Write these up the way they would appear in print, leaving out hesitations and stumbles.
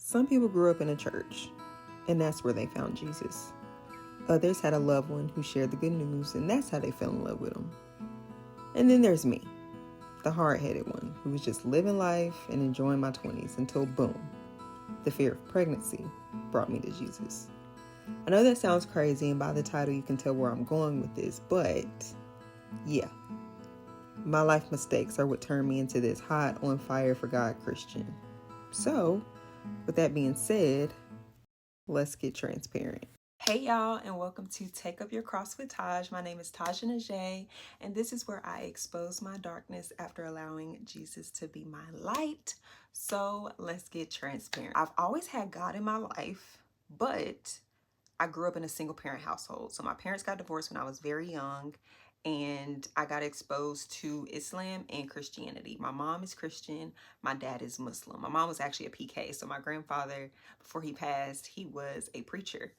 Some people grew up in a church, and that's where they found Jesus. Others had a loved one who shared the good news, and that's how they fell in love with him. And then there's me, the hard-headed one who was just living life and enjoying my 20s until boom, the fear of pregnancy brought me to Jesus. I know that sounds crazy, and by the title you can tell where I'm going with this, but yeah, my life mistakes are what turned me into this hot, on fire for God Christian. So, with that being said, let's get transparent. Hey y'all, and welcome to Take Up Your Cross with Taj. My name is Taja Najee, and this is where I expose my darkness after allowing Jesus to be my light. So let's get transparent. I've always had God in my life, but I grew up in a single parent household. So my parents got divorced when I was very young, and I got exposed to Islam and Christianity. My mom is Christian, my dad is Muslim. My mom was actually a PK, so my grandfather, before he passed, he was a preacher.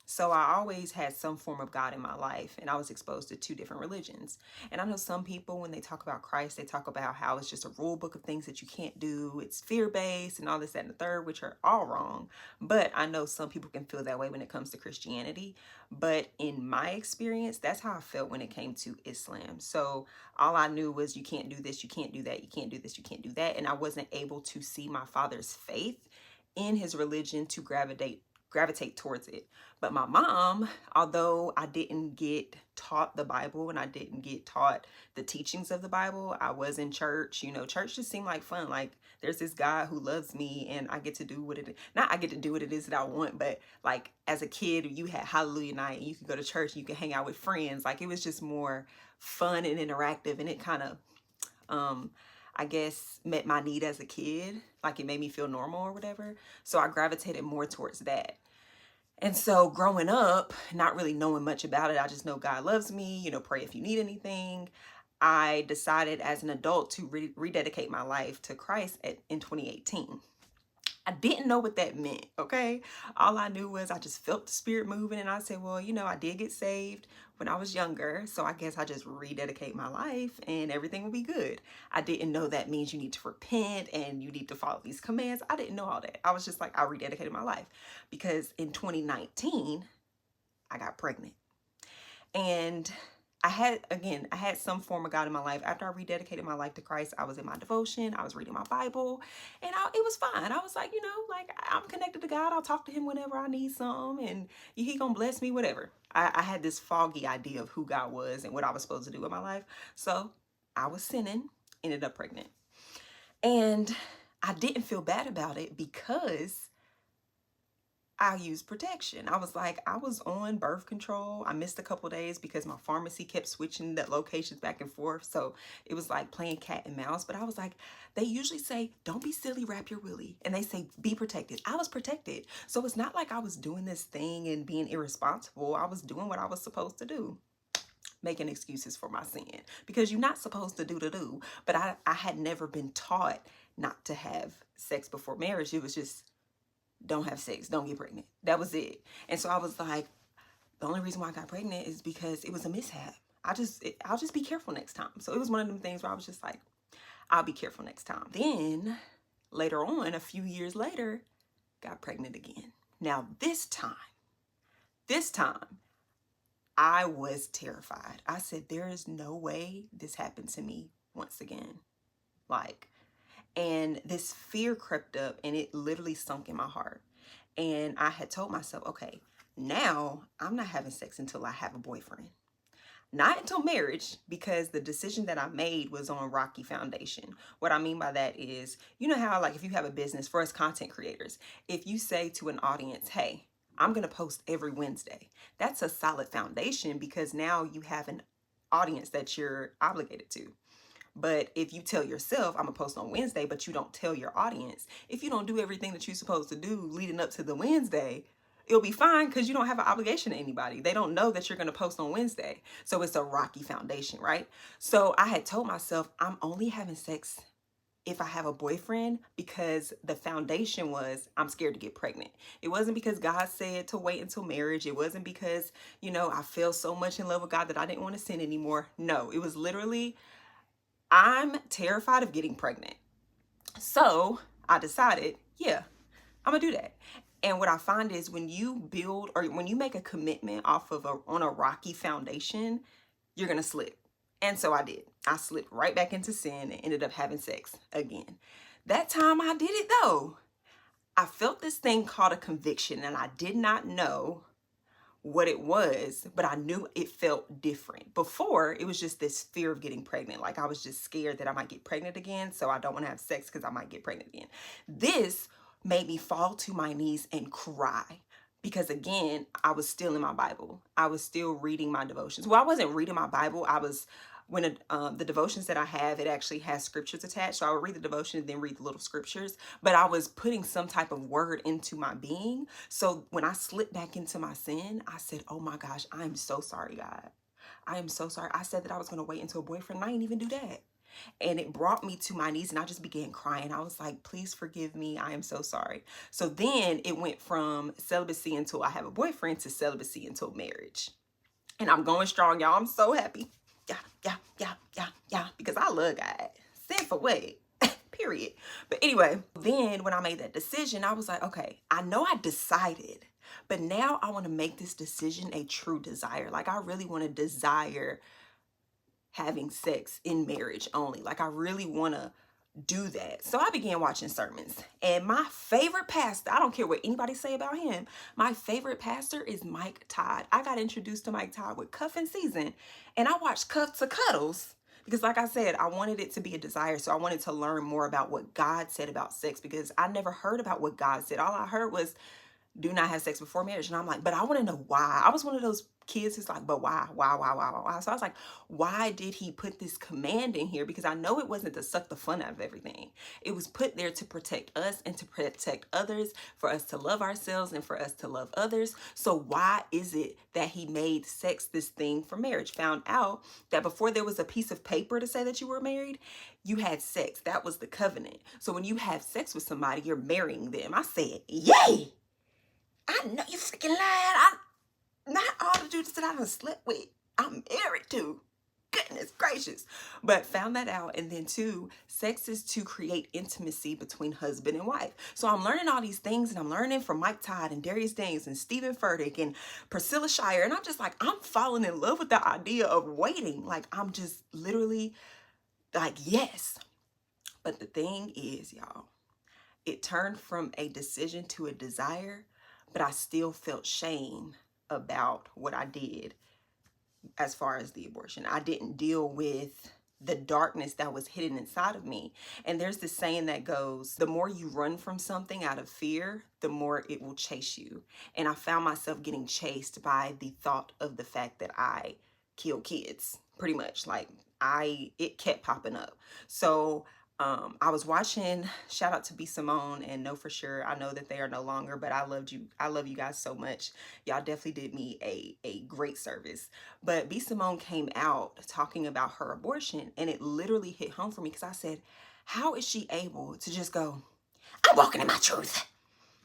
So I always had some form of God in my life, and I was exposed to two different religions. And I know some people, when they talk about Christ, they talk about how it's just a rule book of things that you can't do. It's fear-based and all this, that, and the third, which are all wrong. But I know some people can feel that way when it comes to Christianity. But in my experience, that's how I felt when it came to Islam. So all I knew was you can't do this, you can't do that, you can't do this, you can't do that. And I wasn't able to see my father's faith in his religion to gravitate towards it. But my mom, although I didn't get taught the Bible and I didn't get taught the teachings of the Bible, I was in church. You know, church just seemed like fun. Like, there's this God who loves me and I get to do what I get to do what it is that I want, but like as a kid, you had Hallelujah night and you could go to church and you could hang out with friends. Like, it was just more fun and interactive, and it kind of I guess met my need as a kid. Like, it made me feel normal or whatever. So I gravitated more towards that. And so growing up, not really knowing much about it, I just know God loves me, you know, pray if you need anything. I decided as an adult to rededicate my life to Christ in 2018. I didn't know what that meant, okay? All I knew was I just felt the spirit moving, and I said, well, you know, I did get saved when I was younger, so I guess I just rededicate my life and everything will be good. I didn't know that means you need to repent and you need to follow these commands. I didn't know all that. I was just like, I rededicated my life because in 2019, I got pregnant. And I had some form of God in my life. After I rededicated my life to Christ, I was in my devotion, I was reading my Bible, and it was fine. I was like, you know, like, I'm connected to God. I'll talk to him whenever I need something, and he gonna bless me, whatever. I had this foggy idea of who God was and what I was supposed to do with my life. So I was sinning, ended up pregnant. And I didn't feel bad about it because I used protection. I was like, I was on birth control. I missed a couple days because my pharmacy kept switching the locations back and forth. So it was like playing cat and mouse. But I was like, they usually say, don't be silly, wrap your willy. And they say, be protected. I was protected. So it's not like I was doing this thing and being irresponsible. I was doing what I was supposed to do, making excuses for my sin, because you're not supposed to do. But I had never been taught not to have sex before marriage. It was just, don't have sex, don't get pregnant. That was it. And so I was like, the only reason why I got pregnant is because it was a mishap. I'll just be careful next time. So it was one of them things where I was just like, I'll be careful next time. Then later on, a few years later, got pregnant again. Now this time, I was terrified. I said, there is no way this happened to me once again. And this fear crept up and it literally sunk in my heart. And I had told myself, okay, now I'm not having sex until I have a boyfriend. Not until marriage, because the decision that I made was on rocky foundation. What I mean by that is, you know how, like, if you have a business, for us content creators, if you say to an audience, hey, I'm going to post every Wednesday, that's a solid foundation because now you have an audience that you're obligated to. But if you tell yourself, I'm gonna post on Wednesday, but you don't tell your audience, if you don't do everything that you're supposed to do leading up to the Wednesday, it'll be fine because you don't have an obligation to anybody. They don't know that you're gonna post on Wednesday. So it's a rocky foundation, right? So I had told myself, I'm only having sex if I have a boyfriend, because the foundation was, I'm scared to get pregnant. It wasn't because God said to wait until marriage. It wasn't because, you know, I fell so much in love with God that I didn't want to sin anymore. No, it was literally, I'm terrified of getting pregnant. So I decided, yeah, I'm gonna do that. And what I find is when you build or when you make a commitment off of on a rocky foundation, you're gonna slip. And so I did. I slipped right back into sin and ended up having sex again. That time I did it though. I felt this thing called a conviction, and I did not know what it was, but I knew it felt different. Before, it was just this fear of getting pregnant. Like I was just scared that I might get pregnant again, so I don't want to have sex because I might get pregnant again. This made me fall to my knees and cry because again, I was still in my Bible. I was still reading my devotions. Well, I wasn't reading my Bible. I was the devotions that I have, it actually has scriptures attached. So I would read the devotion and then read the little scriptures, but I was putting some type of word into my being. So when I slipped back into my sin, I said, oh my gosh, I'm so sorry, God. I am so sorry. I said that I was going to wait until a boyfriend. I didn't even do that. And it brought me to my knees and I just began crying. I was like, please forgive me. I am so sorry. So then it went from celibacy until I have a boyfriend to celibacy until marriage. And I'm going strong, y'all. I'm so happy. Yeah. Because I love God. Sin for what? Period. But anyway, then when I made that decision, I was like, okay, I know I decided, but now I want to make this decision a true desire. Like I really want to desire having sex in marriage only. Like I really want to do that. So I began watching sermons, and my favorite pastor, I don't care what anybody say about him, my favorite pastor is Mike Todd. I got introduced to Mike Todd with Cuffing Season, and I watched Cuff to Cuddles because like I said, I wanted it to be a desire. So I wanted to learn more about what God said about sex because I never heard about what God said. All I heard was do not have sex before marriage. And I'm like, but I want to know why. I was one of those kids who's like, but why? So I was like, why did he put this command in here? Because I know it wasn't to suck the fun out of everything. It was put there to protect us and to protect others, for us to love ourselves and for us to love others. So why is it that he made sex this thing for marriage? Found out that before there was a piece of paper to say that you were married, you had sex. That was the covenant. So when you have sex with somebody, you're marrying them. I said, yay! I know you freaking lying. I'm not all the dudes that I done slept with, I'm married to. Goodness gracious. But found that out. And then two, sex is to create intimacy between husband and wife. So I'm learning all these things, and I'm learning from Mike Todd and Darius Daniels and Stephen Furtick and Priscilla Shire. And I'm just like, I'm falling in love with the idea of waiting. Like I'm just literally like, yes. But the thing is, y'all, it turned from a decision to a desire, but I still felt shame about what I did as far as the abortion. I didn't deal with the darkness that was hidden inside of me. And there's this saying that goes, the more you run from something out of fear, the more it will chase you. And I found myself getting chased by the thought of the fact that I kill kids, pretty much. Like it kept popping up. So I was watching, shout out to B Simone and Know For Sure. I know that they are no longer, but I loved you. I love you guys so much. Y'all definitely did me a great service. But B Simone came out talking about her abortion, and it literally hit home for me because I said, how is she able to just go, I'm walking in my truth.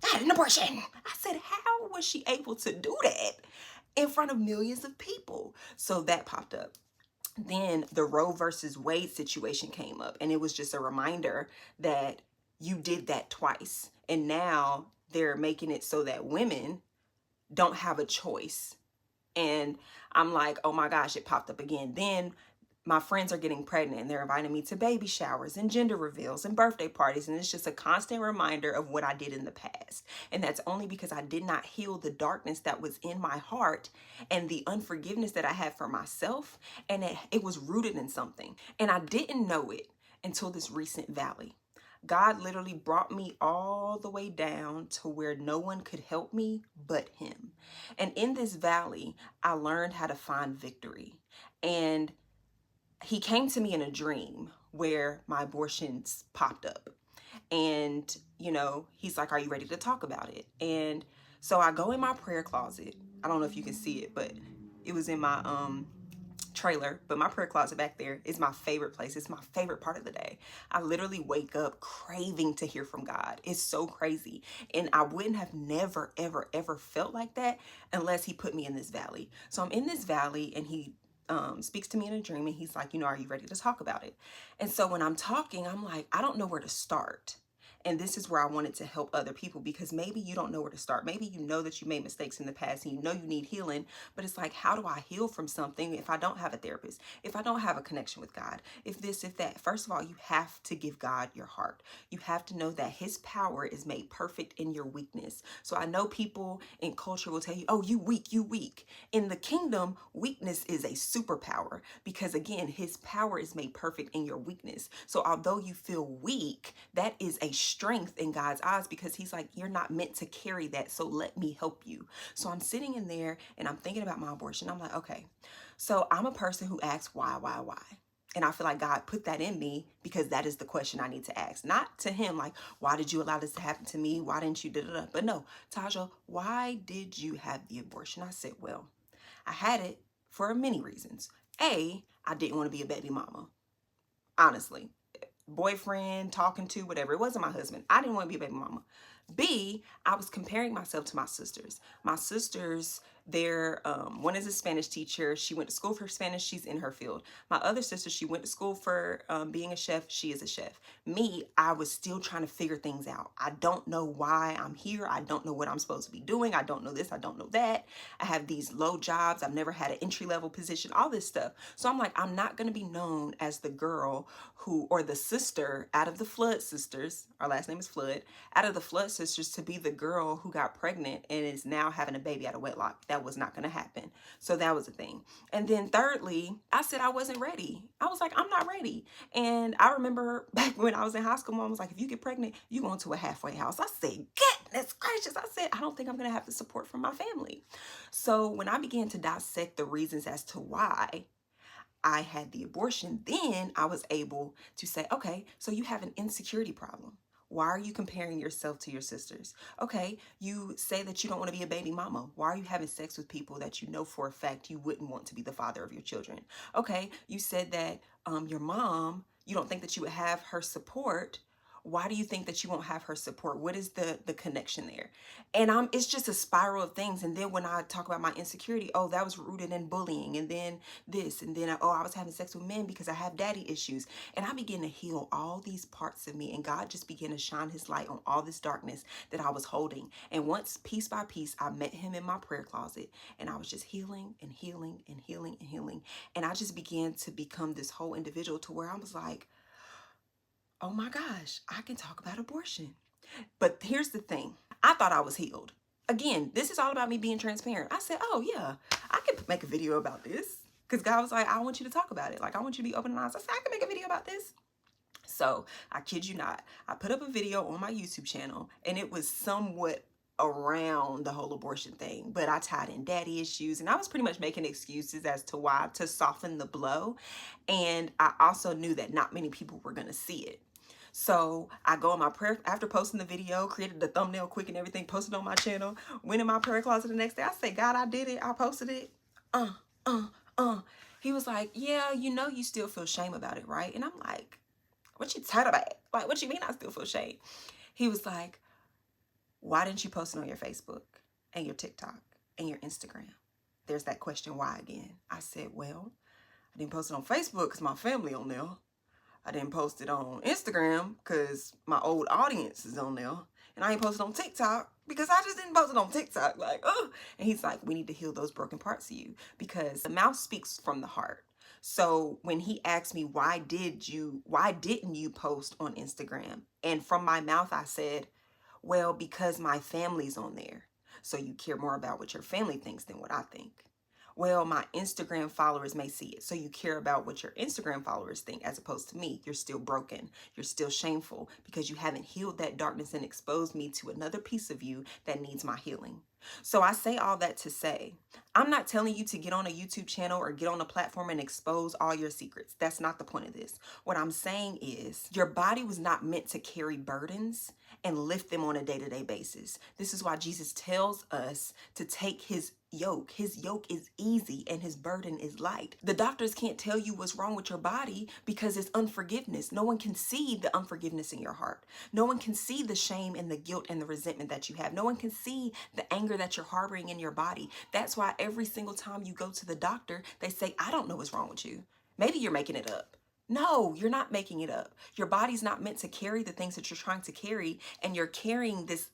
I had an abortion. I said, how was she able to do that in front of millions of people? So that popped up. Then the Roe versus Wade situation came up, and it was just a reminder that you did that twice. And now they're making it so that women don't have a choice. And I'm like, oh my gosh, it popped up again. Then my friends are getting pregnant and they're inviting me to baby showers and gender reveals and birthday parties. And it's just a constant reminder of what I did in the past. And that's only because I did not heal the darkness that was in my heart and the unforgiveness that I had for myself. And it was rooted in something. And I didn't know it until this recent valley. God literally brought me all the way down to where no one could help me but him. And in this valley, I learned how to find victory. And he came to me in a dream where my abortions popped up. And, he's like, are you ready to talk about it? And so I go in my prayer closet. I don't know if you can see it, but it was in my trailer, but my prayer closet back there is my favorite place. It's my favorite part of the day. I literally wake up craving to hear from God. It's so crazy. And I wouldn't have never, ever, ever felt like that unless he put me in this valley. So I'm in this valley, and he speaks to me in a dream, and he's like, are you ready to talk about it? And so when I'm talking, I'm like, I don't know where to start. And this is where I wanted to help other people, because maybe you don't know where to start. Maybe you know that you made mistakes in the past and you know you need healing, but it's like, how do I heal from something if I don't have a therapist, if I don't have a connection with God, if this, if that? First of all, you have to give God your heart. You have to know that his power is made perfect in your weakness. So I know people in culture will tell you, oh, you weak, you weak. In the kingdom, weakness is a superpower, because again, his power is made perfect in your weakness. So although you feel weak, that is a strength in God's eyes, because he's like, you're not meant to carry that, so let me help you. So I'm sitting in there and I'm thinking about my abortion. I'm like, okay, so I'm a person who asks why. And I feel like God put that in me because that is the question I need to ask. Not to him, like, why did you allow this to happen to me? Why didn't you da-da-da? But no, Taja, why did you have the abortion? I said, well, I had it for many reasons. A, I didn't want to be a baby mama. Honestly, boyfriend, talking to, whatever. It wasn't my husband. I didn't want to be a baby mama. B, I was comparing myself to my sisters. My sisters, one is a Spanish teacher. She went to school for Spanish. She's in her field. My other sister, she went to school for being a chef. She is a chef. Me, I was still trying to figure things out. I don't know why I'm here. I don't know what I'm supposed to be doing. I don't know this. I don't know that. I have these low jobs. I've never had an entry-level position, all this stuff. So I'm like, I'm not going to be known as the girl who, or the sister out of the Flood sisters. Our last name is Flood. Out of the Flood sisters, to be the girl who got pregnant and is now having a baby out of wedlock. That was not going to happen. So that was a thing. And then thirdly, I said I wasn't ready. I was like, I'm not ready. And I remember back when I was in high school, mom was like, if you get pregnant, you go into a halfway house. I said, goodness gracious. I said, I don't think I'm going to have the support from my family. So when I began to dissect the reasons as to why I had the abortion, then I was able to say, okay, so you have an insecurity problem. Why are you comparing yourself to your sisters? Okay, you say that you don't want to be a baby mama. Why are you having sex with people that you know for a fact you wouldn't want to be the father of your children? Okay, you said that your mom, you don't think that you would have her support. Why do you think that you won't have her support? What is the connection there? And it's just a spiral of things. And then when I talk about my insecurity, oh, that was rooted in bullying, and then this, and then I was having sex with men because I have daddy issues. And I began to heal all these parts of me, and God just began to shine his light on all this darkness that I was holding. And once, piece by piece, I met him in my prayer closet, and I was just healing and healing and healing and healing. And I just began to become this whole individual to where I was like, oh my gosh, I can talk about abortion. But here's the thing. I thought I was healed. Again, this is all about me being transparent. I said, oh yeah, I can make a video about this. Because God was like, I want you to talk about it. Like, I want you to be open and honest. I said, I can make a video about this. So I kid you not, I put up a video on my YouTube channel, and it was somewhat around the whole abortion thing, but I tied in daddy issues, and I was pretty much making excuses as to why, to soften the blow. And I also knew that not many people were going to see it. So I go in my prayer, after posting the video, created the thumbnail quick and everything, posted on my channel, went in my prayer closet the next day. I said, God, I did it. I posted it. He was like, yeah, you know, you still feel shame about it, right? And I'm like, what you talking about? Like, what you mean I still feel shame? He was like, why didn't you post it on your Facebook and your TikTok and your Instagram? There's that question, why again? I said, well, I didn't post it on Facebook because my family on there. I didn't post it on Instagram because my old audience is on there. And I ain't posted on TikTok because I just didn't post it on TikTok. Like, oh. And he's like, we need to heal those broken parts of you, because the mouth speaks from the heart. So when he asked me, why didn't you post on Instagram? And from my mouth, I said, well, because my family's on there. So you care more about what your family thinks than what I think. Well, my Instagram followers may see it. So you care about what your Instagram followers think as opposed to me. You're still broken. You're still shameful because you haven't healed that darkness and exposed me to another piece of you that needs my healing. So I say all that to say, I'm not telling you to get on a YouTube channel or get on a platform and expose all your secrets. That's not the point of this. What I'm saying is your body was not meant to carry burdens and lift them on a day-to-day basis. This is why Jesus tells us to take his yoke. His yoke is easy and his burden is light. The doctors can't tell you what's wrong with your body because it's unforgiveness. No one can see the unforgiveness in your heart. No one can see the shame and the guilt and the resentment that you have. No one can see the anger that you're harboring in your body. That's why every single time you go to the doctor, they say, I don't know what's wrong with you. Maybe you're making it up. No, you're not making it up. Your body's not meant to carry the things that you're trying to carry, and you're carrying this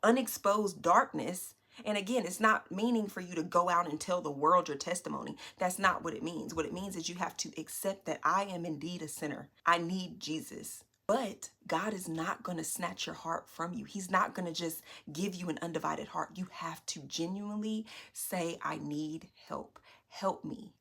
unexposed darkness. And again, it's not meaning for you to go out and tell the world your testimony. That's not what it means. What it means is you have to accept that I am indeed a sinner. I need Jesus. But God is not going to snatch your heart from you. He's not going to just give you an undivided heart. You have to genuinely say, I need help. Help me.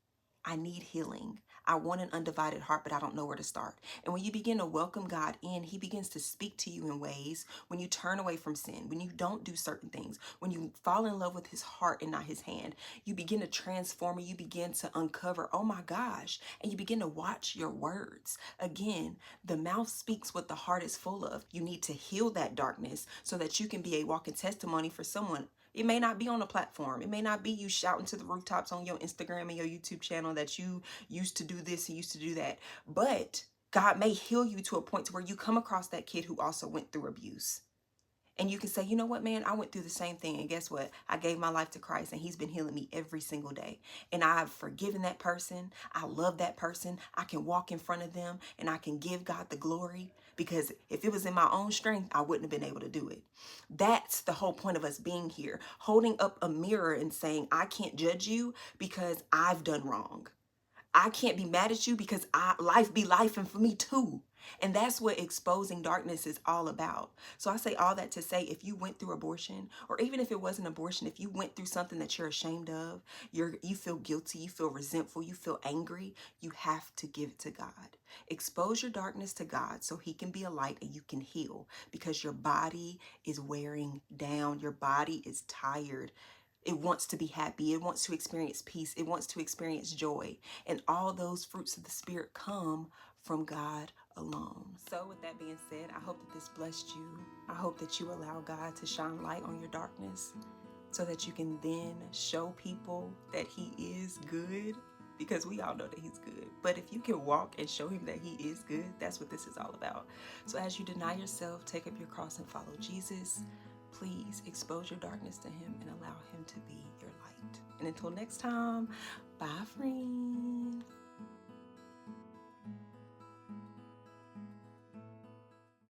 I need healing. I want an undivided heart, but I don't know where to start. And when you begin to welcome God in, he begins to speak to you in ways when you turn away from sin, when you don't do certain things, when you fall in love with his heart and not his hand, you begin to transform and you begin to uncover, oh my gosh, and you begin to watch your words. Again, the mouth speaks what the heart is full of. You need to heal that darkness so that you can be a walking testimony for someone. It may not be on a platform. It may not be you shouting to the rooftops on your Instagram and your YouTube channel that you used to do this and used to do that. But God may heal you to a point to where you come across that kid who also went through abuse. And you can say, you know what, man, I went through the same thing. And guess what? I gave my life to Christ and he's been healing me every single day. And I've forgiven that person. I love that person. I can walk in front of them and I can give God the glory, because if it was in my own strength, I wouldn't have been able to do it. That's the whole point of us being here, holding up a mirror and saying, I can't judge you because I've done wrong. I can't be mad at you because life be life and for me too. And that's what exposing darkness is all about. So I say all that to say, if you went through abortion, or even if it wasn't abortion, if you went through something that you're ashamed of, you feel guilty, you feel resentful, you feel angry, you have to give it to God. Expose your darkness to God so he can be a light and you can heal, because your body is wearing down. Your body is tired. It wants to be happy. It wants to experience peace. It wants to experience joy. And all those fruits of the Spirit come from God alone. So with that being said, I hope that this blessed you. I hope that you allow God to shine light on your darkness so that you can then show people that he is good, because we all know that he's good. But if you can walk and show him that he is good, that's what this is all about. So as you deny yourself, take up your cross and follow Jesus, please expose your darkness to him and allow him to be your light. And until next time, bye friend.